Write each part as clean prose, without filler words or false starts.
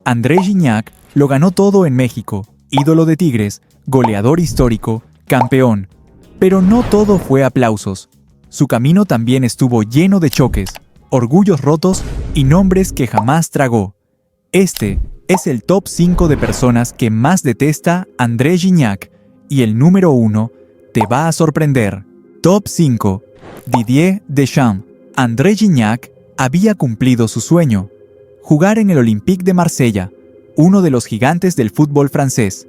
André Gignac lo ganó todo en México, ídolo de Tigres, goleador histórico, campeón. Pero no todo fue aplausos. Su camino también estuvo lleno de choques, orgullos rotos y nombres que jamás tragó. Este es el top 5 de personas que más detesta André Gignac, y el número 1 te va a sorprender. Top 5. Didier Deschamps. André Gignac había cumplido su sueño: jugar en el Olympique de Marsella, uno de los gigantes del fútbol francés.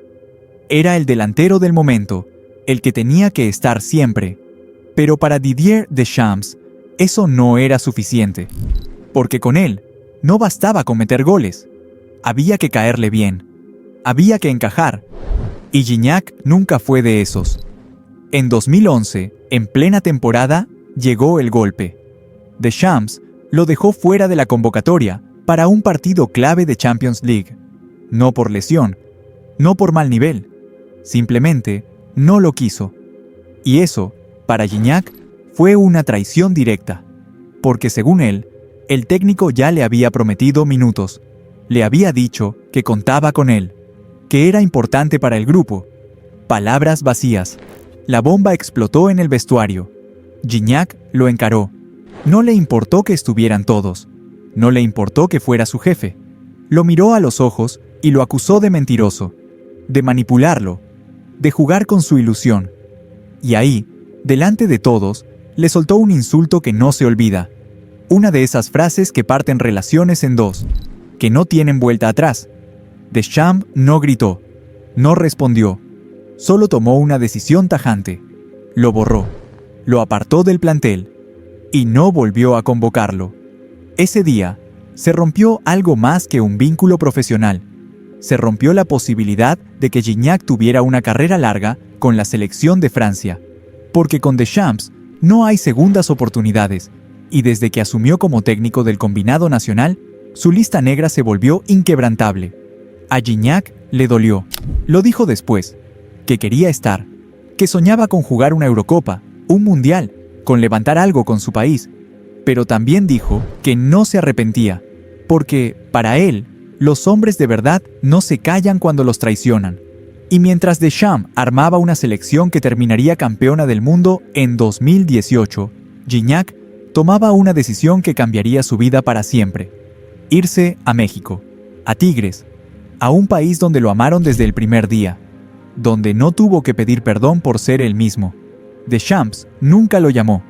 Era el delantero del momento, el que tenía que estar siempre. Pero para Didier Deschamps, eso no era suficiente, porque con él no bastaba con meter goles. Había que caerle bien, había que encajar, y Gignac nunca fue de esos. En 2011, en plena temporada, llegó el golpe. Deschamps lo dejó fuera de la convocatoria para un partido clave de Champions League. No por lesión, no por mal nivel, simplemente no lo quiso. Y eso, para Gignac, fue una traición directa, porque según él, el técnico ya le había prometido minutos, le había dicho que contaba con él, que era importante para el grupo. Palabras vacías. La bomba explotó en el vestuario. Gignac lo encaró. No le importó que estuvieran todos. No le importó que fuera su jefe. Lo miró a los ojos y lo acusó de mentiroso, de manipularlo, de jugar con su ilusión. Y ahí, delante de todos, le soltó un insulto que no se olvida. Una de esas frases que parten relaciones en dos, que no tienen vuelta atrás. Deschamps no gritó, no respondió, solo tomó una decisión tajante. Lo borró, lo apartó del plantel y no volvió a convocarlo. Ese día, se rompió algo más que un vínculo profesional. Se rompió la posibilidad de que Gignac tuviera una carrera larga con la selección de Francia. Porque con Deschamps no hay segundas oportunidades, y desde que asumió como técnico del combinado nacional, su lista negra se volvió inquebrantable. A Gignac le dolió. Lo dijo después, que quería estar, que soñaba con jugar una Eurocopa, un Mundial, con levantar algo con su país. Pero también dijo que no se arrepentía, porque, para él, los hombres de verdad no se callan cuando los traicionan. Y mientras Deschamps armaba una selección que terminaría campeona del mundo en 2018, Gignac tomaba una decisión que cambiaría su vida para siempre: irse a México, a Tigres, a un país donde lo amaron desde el primer día, donde no tuvo que pedir perdón por ser él mismo. Deschamps nunca lo llamó,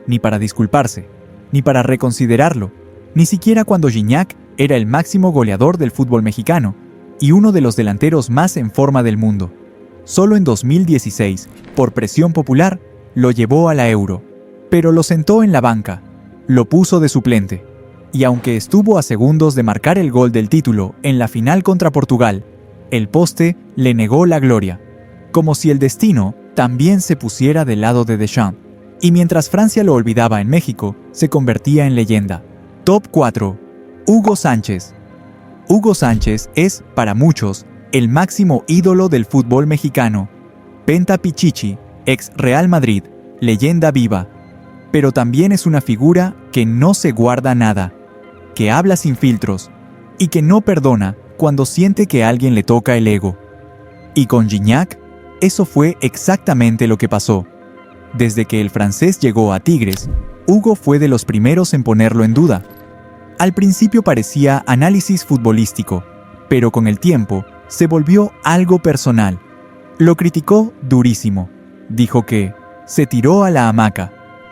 ni para disculparse, ni para reconsiderarlo, ni siquiera cuando Gignac era el máximo goleador del fútbol mexicano y uno de los delanteros más en forma del mundo. Solo en 2016, por presión popular, lo llevó a la Euro, pero lo sentó en la banca, lo puso de suplente, y aunque estuvo a segundos de marcar el gol del título en la final contra Portugal, el poste le negó la gloria, como si el destino también se pusiera del lado de Deschamps. Y mientras Francia lo olvidaba en México, se convertía en leyenda. Top 4. Hugo Sánchez. Hugo Sánchez es, para muchos, el máximo ídolo del fútbol mexicano. Penta Pichichi, ex Real Madrid, leyenda viva. Pero también es una figura que no se guarda nada, que habla sin filtros y que no perdona cuando siente que a alguien le toca el ego. Y con Gignac, eso fue exactamente lo que pasó. Desde que el francés llegó a Tigres, Hugo fue de los primeros en ponerlo en duda. Al principio parecía análisis futbolístico, pero con el tiempo se volvió algo personal. Lo criticó durísimo. Dijo que se tiró a la hamaca,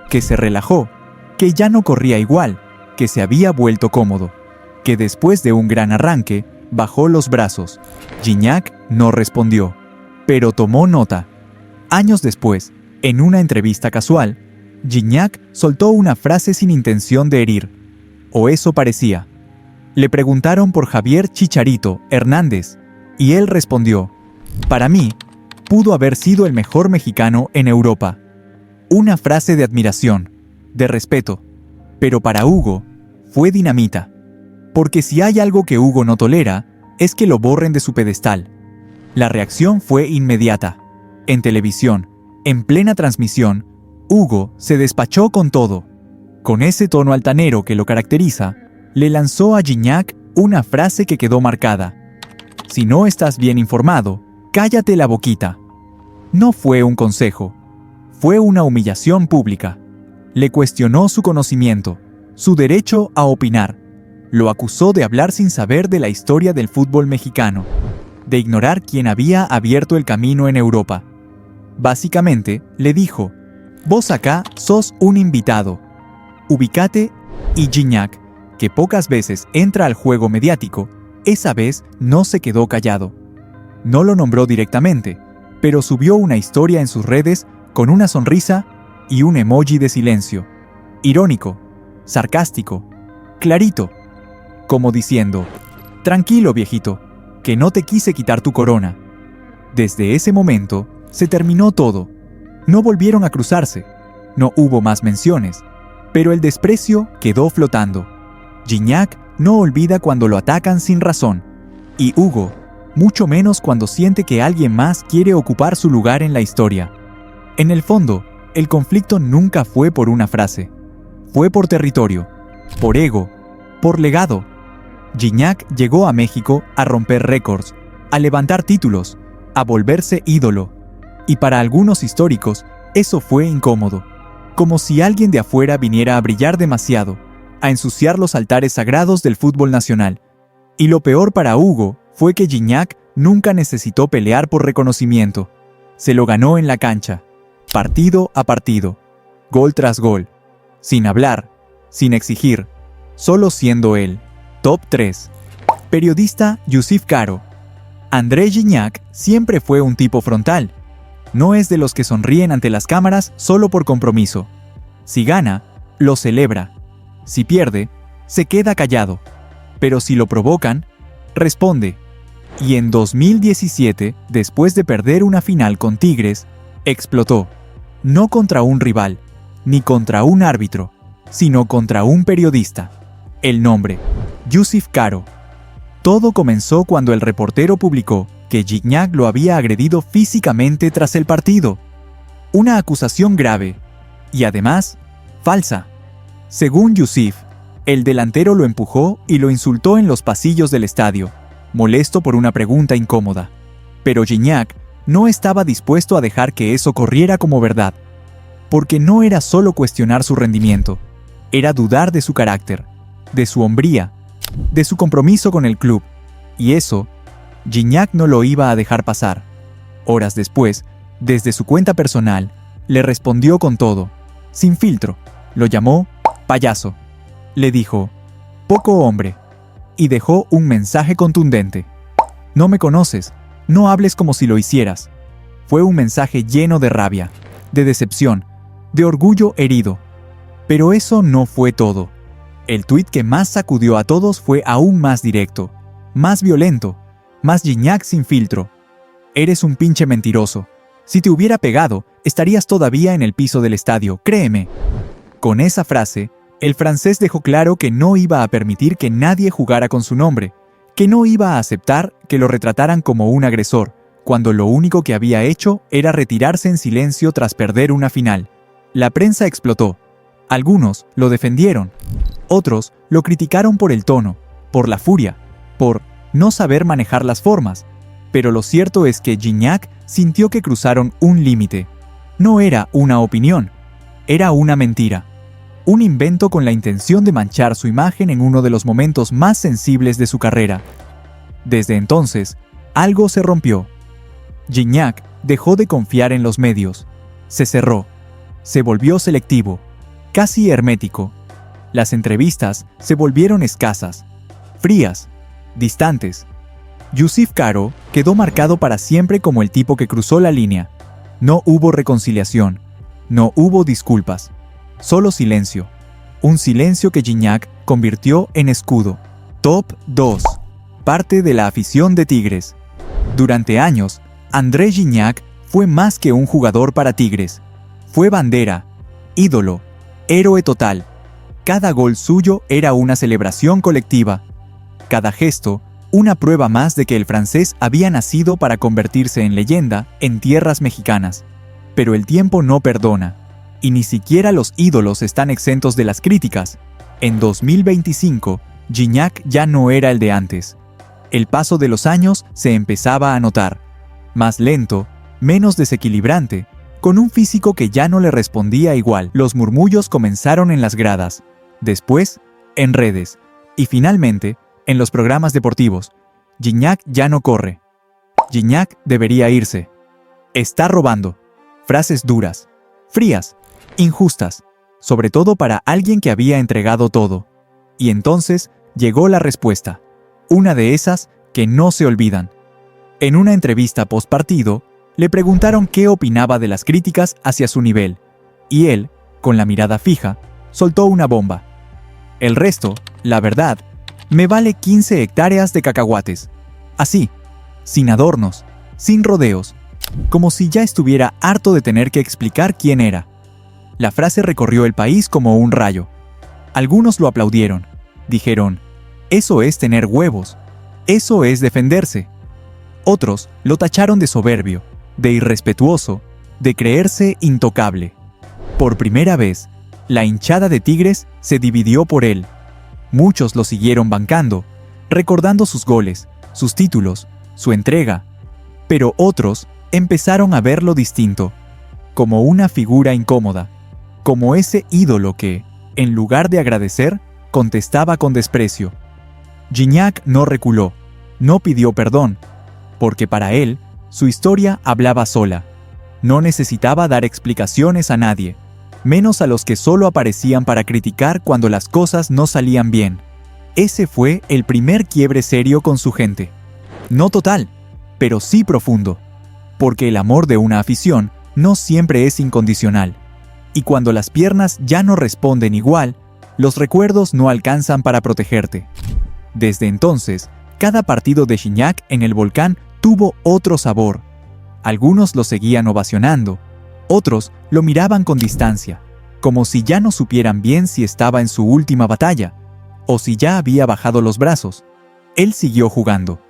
que se relajó, que ya no corría igual, que se había vuelto cómodo, que después de un gran arranque, bajó los brazos. Gignac no respondió, pero tomó nota. Años después, en una entrevista casual, Gignac soltó una frase sin intención de herir, o eso parecía. Le preguntaron por Javier Chicharito Hernández, y él respondió: «Para mí, pudo haber sido el mejor mexicano en Europa». Una frase de admiración, de respeto, pero para Hugo fue dinamita. Porque si hay algo que Hugo no tolera, es que lo borren de su pedestal. La reacción fue inmediata. En televisión, en plena transmisión, Hugo se despachó con todo. Con ese tono altanero que lo caracteriza, le lanzó a Gignac Una frase que quedó marcada. Si no estás bien informado, cállate la boquita. No fue un consejo. Fue una humillación pública. Le cuestionó su conocimiento, su derecho a opinar. Lo acusó de hablar sin saber de la historia del fútbol mexicano, de ignorar quién había abierto el camino en Europa. Básicamente, le dijo, vos acá sos un invitado. Ubicate. Y Gignac, que pocas veces entra al juego mediático, esa vez no se quedó callado. No lo nombró directamente, pero subió una historia en sus redes con una sonrisa y un emoji de silencio. Irónico, sarcástico, clarito, como diciendo, tranquilo viejito, que no te quise quitar tu corona. Desde ese momento, se terminó todo. No volvieron a cruzarse, no hubo más menciones, pero el desprecio quedó flotando. Gignac no olvida cuando lo atacan sin razón, y Hugo, mucho menos cuando siente que alguien más quiere ocupar su lugar en la historia. En el fondo, el conflicto nunca fue por una frase. Fue por territorio, por ego, por legado. Gignac llegó a México a romper récords, a levantar títulos, a volverse ídolo. Y para algunos históricos, eso fue incómodo. Como si alguien de afuera viniera a brillar demasiado, a ensuciar los altares sagrados del fútbol nacional. Y lo peor para Hugo fue que Gignac nunca necesitó pelear por reconocimiento. Se lo ganó en la cancha, partido a partido, gol tras gol, sin hablar, sin exigir, solo siendo él. Top 3. Periodista Yusif Caro. André Gignac siempre fue un tipo frontal. No es de los que sonríen ante las cámaras solo por compromiso. Si gana, lo celebra. Si pierde, se queda callado. Pero si lo provocan, responde. Y en 2017, después de perder una final con Tigres, explotó. No contra un rival, ni contra un árbitro, sino contra un periodista. El nombre, Yusif Caro. Todo comenzó cuando el reportero publicó que Gignac lo había agredido físicamente tras el partido. Una acusación grave, y además, falsa. Según Yusif, el delantero lo empujó y lo insultó en los pasillos del estadio, molesto por una pregunta incómoda. Pero Gignac no estaba dispuesto a dejar que eso corriera como verdad, porque no era solo cuestionar su rendimiento, era dudar de su carácter, de su hombría, de su compromiso con el club, y eso, Gignac no lo iba a dejar pasar. Horas después, desde su cuenta personal, le respondió con todo, sin filtro, lo llamó payaso, le dijo, poco hombre, y dejó un mensaje contundente. No me conoces, no hables como si lo hicieras. Fue un mensaje lleno de rabia, de decepción, de orgullo herido. Pero eso no fue todo. El tuit que más sacudió a todos fue aún más directo, más violento, más Gignac sin filtro. Eres un pinche mentiroso. Si te hubiera pegado, estarías todavía en el piso del estadio, créeme. Con esa frase, el francés dejó claro que no iba a permitir que nadie jugara con su nombre, que no iba a aceptar que lo retrataran como un agresor, cuando lo único que había hecho era retirarse en silencio tras perder una final. La prensa explotó. Algunos lo defendieron. Otros lo criticaron por el tono, por la furia, por no saber manejar las formas. Pero lo cierto es que Gignac sintió que cruzaron un límite. No era una opinión, era una mentira. Un invento con la intención de manchar su imagen en uno de los momentos más sensibles de su carrera. Desde entonces, algo se rompió. Gignac dejó de confiar en los medios. Se cerró. Se volvió selectivo, casi hermético. Las entrevistas se volvieron escasas, frías, distantes. Yusif Caro quedó marcado para siempre como el tipo que cruzó la línea. No hubo reconciliación, no hubo disculpas, solo silencio. Un silencio que Gignac convirtió en escudo. Top 2. Parte de la afición de Tigres. Durante años, André Gignac fue más que un jugador para Tigres. Fue bandera, ídolo, héroe total. Cada gol suyo era una celebración colectiva. Cada gesto, una prueba más de que el francés había nacido para convertirse en leyenda en tierras mexicanas. Pero el tiempo no perdona, y ni siquiera los ídolos están exentos de las críticas. En 2025, Gignac ya no era el de antes. El paso de los años se empezaba a notar. Más lento, menos desequilibrante, con un físico que ya no le respondía igual. Los murmullos comenzaron en las gradas, después en redes y finalmente en los programas deportivos. Gignac ya no corre. Gignac debería irse. Está robando. Frases duras, frías, injustas, sobre todo para alguien que había entregado todo. Y entonces llegó la respuesta, una de esas que no se olvidan. En una entrevista postpartido, le preguntaron qué opinaba de las críticas hacia su nivel, y él, con la mirada fija, soltó una bomba. El resto, la verdad, me vale 15 hectáreas de cacahuates. Así, sin adornos, sin rodeos, como si ya estuviera harto de tener que explicar quién era. La frase recorrió el país como un rayo. Algunos lo aplaudieron. Dijeron, eso es tener huevos, eso es defenderse. Otros lo tacharon de soberbio, de irrespetuoso, de creerse intocable. Por primera vez, la hinchada de Tigres se dividió por él. Muchos lo siguieron bancando, recordando sus goles, sus títulos, su entrega. Pero otros empezaron a verlo distinto, como una figura incómoda, como ese ídolo que, en lugar de agradecer, contestaba con desprecio. Gignac no reculó, no pidió perdón, porque para él, su historia hablaba sola. No necesitaba dar explicaciones a nadie, menos a los que solo aparecían para criticar cuando las cosas no salían bien. Ese fue el primer quiebre serio con su gente. No total, pero sí profundo, porque el amor de una afición no siempre es incondicional. Y cuando las piernas ya no responden igual, los recuerdos no alcanzan para protegerte. Desde entonces, cada partido de Gignac en el Volcán tuvo otro sabor. Algunos lo seguían ovacionando, otros lo miraban con distancia, como si ya no supieran bien si estaba en su última batalla, o si ya había bajado los brazos. Él siguió jugando,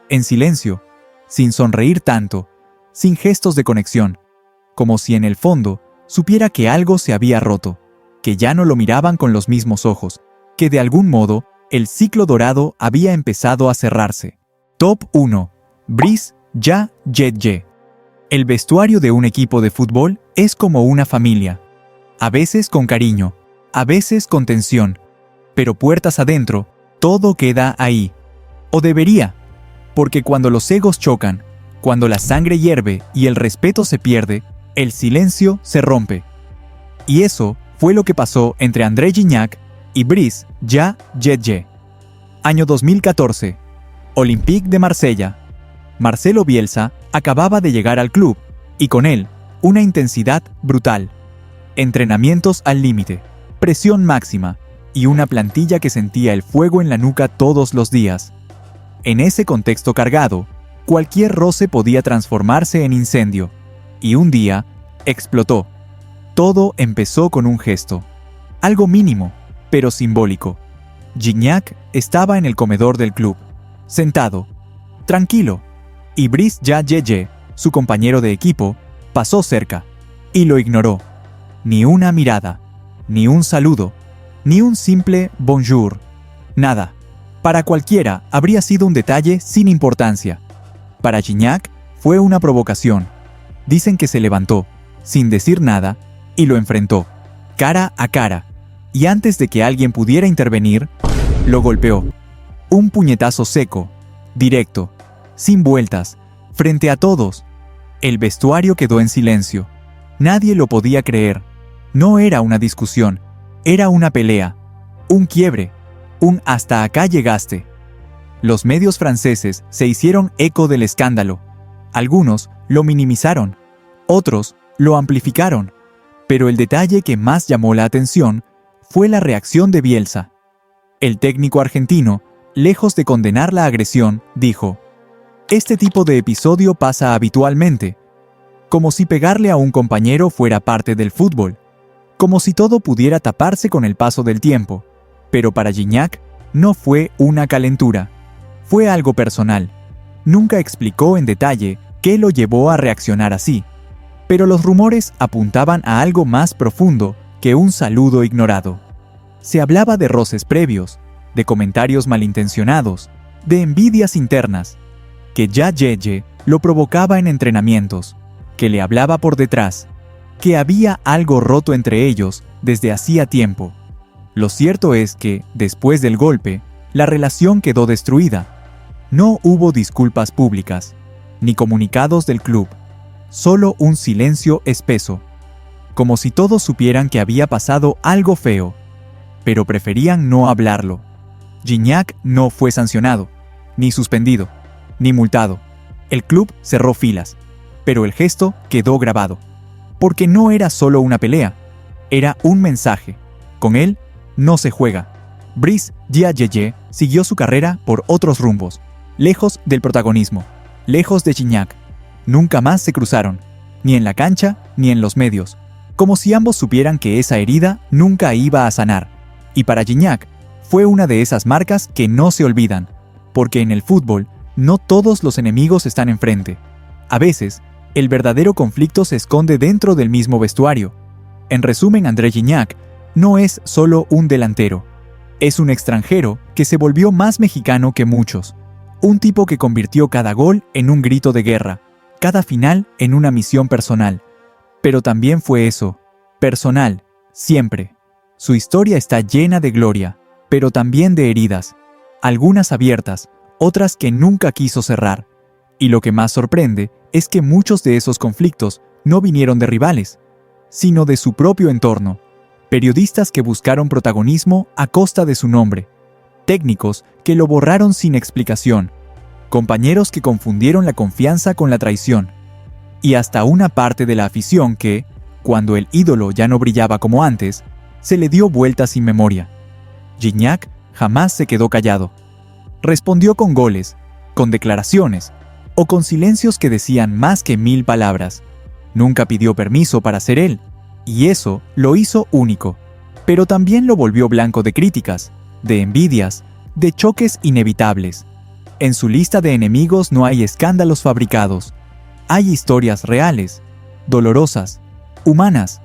en silencio, sin sonreír tanto, sin gestos de conexión, como si en el fondo supiera que algo se había roto, que ya no lo miraban con los mismos ojos, que de algún modo el ciclo dorado había empezado a cerrarse. Top 1. Brice Ja Jet-Je. El vestuario de un equipo de fútbol es como una familia. A veces con cariño, a veces con tensión, pero puertas adentro, todo queda ahí. O debería, porque cuando los egos chocan, cuando la sangre hierve y el respeto se pierde, el silencio se rompe. Y eso fue lo que pasó entre André Gignac y Brice Ja Jet-Je. Año 2014. Olympique de Marsella. Marcelo Bielsa acababa de llegar al club, y con él, una intensidad brutal. Entrenamientos al límite, presión máxima, y una plantilla que sentía el fuego en la nuca todos los días. En ese contexto cargado, cualquier roce podía transformarse en incendio, y un día, explotó. Todo empezó con un gesto. Algo mínimo, pero simbólico. Gignac estaba en el comedor del club, sentado, tranquilo, y Brice Ja Jet-Je, su compañero de equipo, pasó cerca, y lo ignoró. Ni una mirada, ni un saludo, ni un simple bonjour, nada. Para cualquiera habría sido un detalle sin importancia. Para Gignac fue una provocación. Dicen que se levantó, sin decir nada, y lo enfrentó, cara a cara, y antes de que alguien pudiera intervenir, lo golpeó. Un puñetazo seco, directo, sin vueltas, frente a todos. El vestuario quedó en silencio. Nadie lo podía creer. No era una discusión, era una pelea, un quiebre, un hasta acá llegaste. Los medios franceses se hicieron eco del escándalo. Algunos lo minimizaron, otros lo amplificaron. Pero el detalle que más llamó la atención fue la reacción de Bielsa. El técnico argentino, lejos de condenar la agresión, dijo: "Este tipo de episodio pasa habitualmente", como si pegarle a un compañero fuera parte del fútbol, como si todo pudiera taparse con el paso del tiempo. Pero para Gignac no fue una calentura, fue algo personal. Nunca explicó en detalle qué lo llevó a reaccionar así, pero los rumores apuntaban a algo más profundo que un saludo ignorado. Se hablaba de roces previos, de comentarios malintencionados, de envidias internas, que ya Yeye lo provocaba en entrenamientos, que le hablaba por detrás, que había algo roto entre ellos desde hacía tiempo. Lo cierto es que, después del golpe, la relación quedó destruida. No hubo disculpas públicas, ni comunicados del club, solo un silencio espeso, como si todos supieran que había pasado algo feo, pero preferían no hablarlo. Gignac no fue sancionado, ni suspendido, ni multado. El club cerró filas, pero el gesto quedó grabado, porque no era solo una pelea, era un mensaje. Con él no se juega. Brice Diaye siguió su carrera por otros rumbos, lejos del protagonismo, lejos de Gignac. Nunca más se cruzaron, ni en la cancha ni en los medios, como si ambos supieran que esa herida nunca iba a sanar. Y para Gignac fue una de esas marcas que no se olvidan, porque en el fútbol no todos los enemigos están enfrente. A veces, el verdadero conflicto se esconde dentro del mismo vestuario. En resumen, André Gignac no es solo un delantero, es un extranjero que se volvió más mexicano que muchos. Un tipo que convirtió cada gol en un grito de guerra, cada final en una misión personal. Pero también fue eso, personal, siempre. Su historia está llena de gloria, pero también de heridas, algunas abiertas, otras que nunca quiso cerrar. Y lo que más sorprende es que muchos de esos conflictos no vinieron de rivales, sino de su propio entorno. Periodistas que buscaron protagonismo a costa de su nombre, técnicos que lo borraron sin explicación, compañeros que confundieron la confianza con la traición, y hasta una parte de la afición que, cuando el ídolo ya no brillaba como antes, se le dio vuelta sin memoria. Gignac jamás se quedó callado. Respondió con goles, con declaraciones, o con silencios que decían más que 1000 palabras. Nunca pidió permiso para ser él, y eso lo hizo único. Pero también lo volvió blanco de críticas, de envidias, de choques inevitables. En su lista de enemigos no hay escándalos fabricados. Hay historias reales, dolorosas, humanas,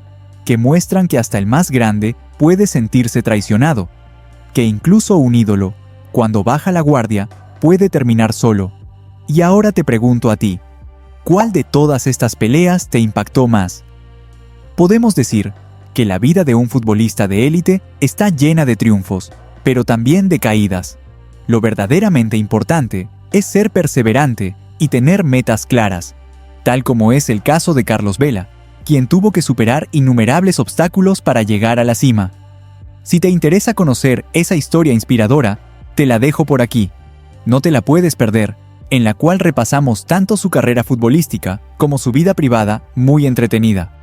que muestran que hasta el más grande puede sentirse traicionado, que incluso un ídolo, cuando baja la guardia, puede terminar solo. Y ahora te pregunto a ti, ¿cuál de todas estas peleas te impactó más? Podemos decir que la vida de un futbolista de élite está llena de triunfos, pero también de caídas. Lo verdaderamente importante es ser perseverante y tener metas claras, tal como es el caso de Carlos Vela, quien tuvo que superar innumerables obstáculos para llegar a la cima. Si te interesa conocer esa historia inspiradora, te la dejo por aquí. No te la puedes perder, en la cual repasamos tanto su carrera futbolística como su vida privada muy entretenida.